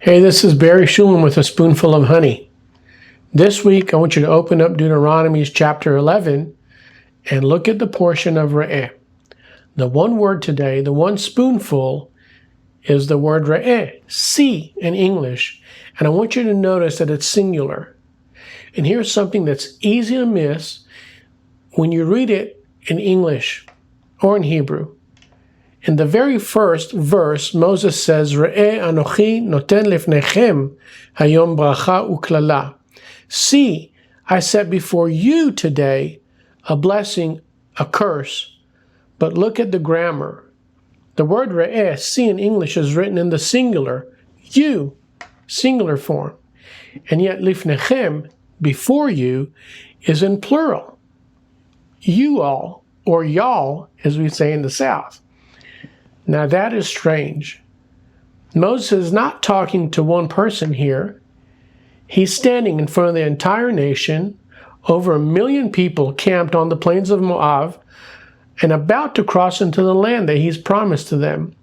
Hey, this is Barry Shulam with a spoonful of honey. This week, I want you to open up Deuteronomy chapter 11 and look at the portion of re'eh. The one word today, the one spoonful, is the word re'eh, see in English. And I want you to notice that it's singular. And here's something that's easy to miss when you read it in English or in Hebrew. In the very first verse, Moses says, Re'eh anochi noten lifnechem hayom bracha uklala. See, I set before you today a blessing, a curse. But look at the grammar. The word re'eh, see in English, is written in the singular, you, singular form. And yet lifnechem, before you, is in plural. You all, or y'all, as we say in the South. Now that is strange. Moses is not talking to one person here. He's standing in front of the entire nation, over 1 million people camped on the plains of Moab, and about to cross into the land that he's promised to them.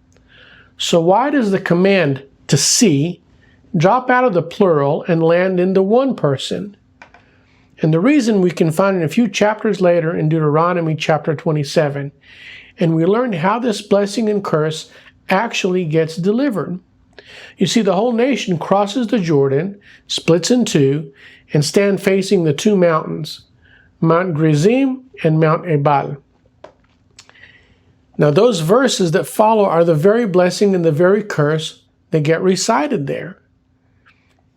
So why does the command to see drop out of the plural and land in the one person? And the reason we can find it a few chapters later in Deuteronomy chapter 27. And we learn how this blessing and curse actually gets delivered. You see, the whole nation crosses the Jordan, splits in two, and stand facing the two mountains, Mount Gerizim and Mount Ebal. Now, those verses that follow are the very blessing and the very curse that get recited there.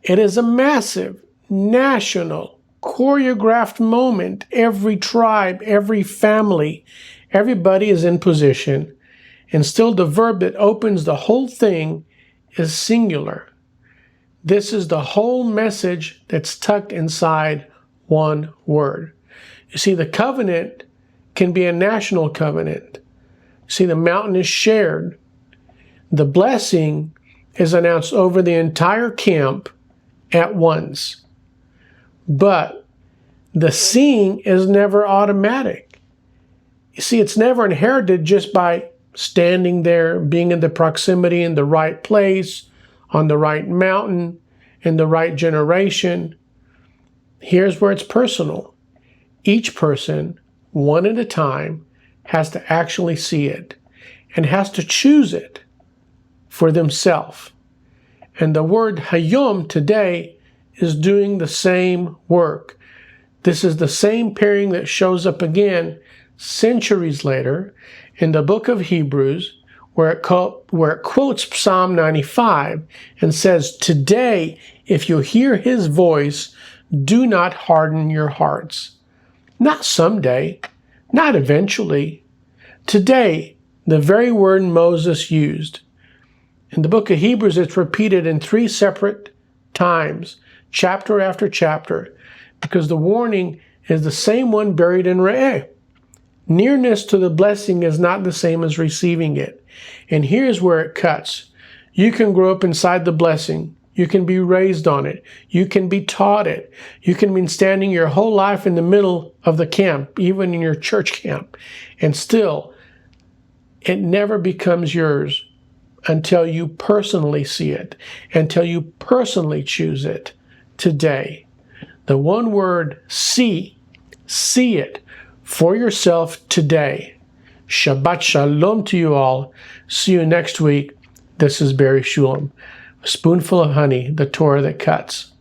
It is a massive, national, choreographed moment. Every tribe, every family, everybody is in position, and still the verb that opens the whole thing is singular. This is the whole message that's tucked inside one word. You see, the covenant can be a national covenant. See, the mountain is shared. The blessing is announced over the entire camp at once. But the seeing is never automatic. You see, it's never inherited just by standing there, being in the proximity, in the right place, on the right mountain, in the right generation. Here's where it's personal. Each person, one at a time, has to actually see it and has to choose it for themselves. And the word hayom, today, is doing the same work. This is the same pairing that shows up again centuries later in the book of Hebrews, where it quotes Psalm 95 and says, today, if you hear his voice, do not harden your hearts. Not someday, not eventually. Today, the very word Moses used. In the book of Hebrews, it's repeated in 3 separate times, chapter after chapter, because the warning is the same one buried in Re'eh. Nearness to the blessing is not the same as receiving it. And here's where it cuts. You can grow up inside the blessing. You can be raised on it. You can be taught it. You can be standing your whole life in the middle of the camp, even in your church camp. And still, it never becomes yours until you personally see it, until you personally choose it today. The one word, see it for yourself today. Shabbat Shalom to you all. See you next week. This is Barry Shulam. A spoonful of honey, the Torah that cuts.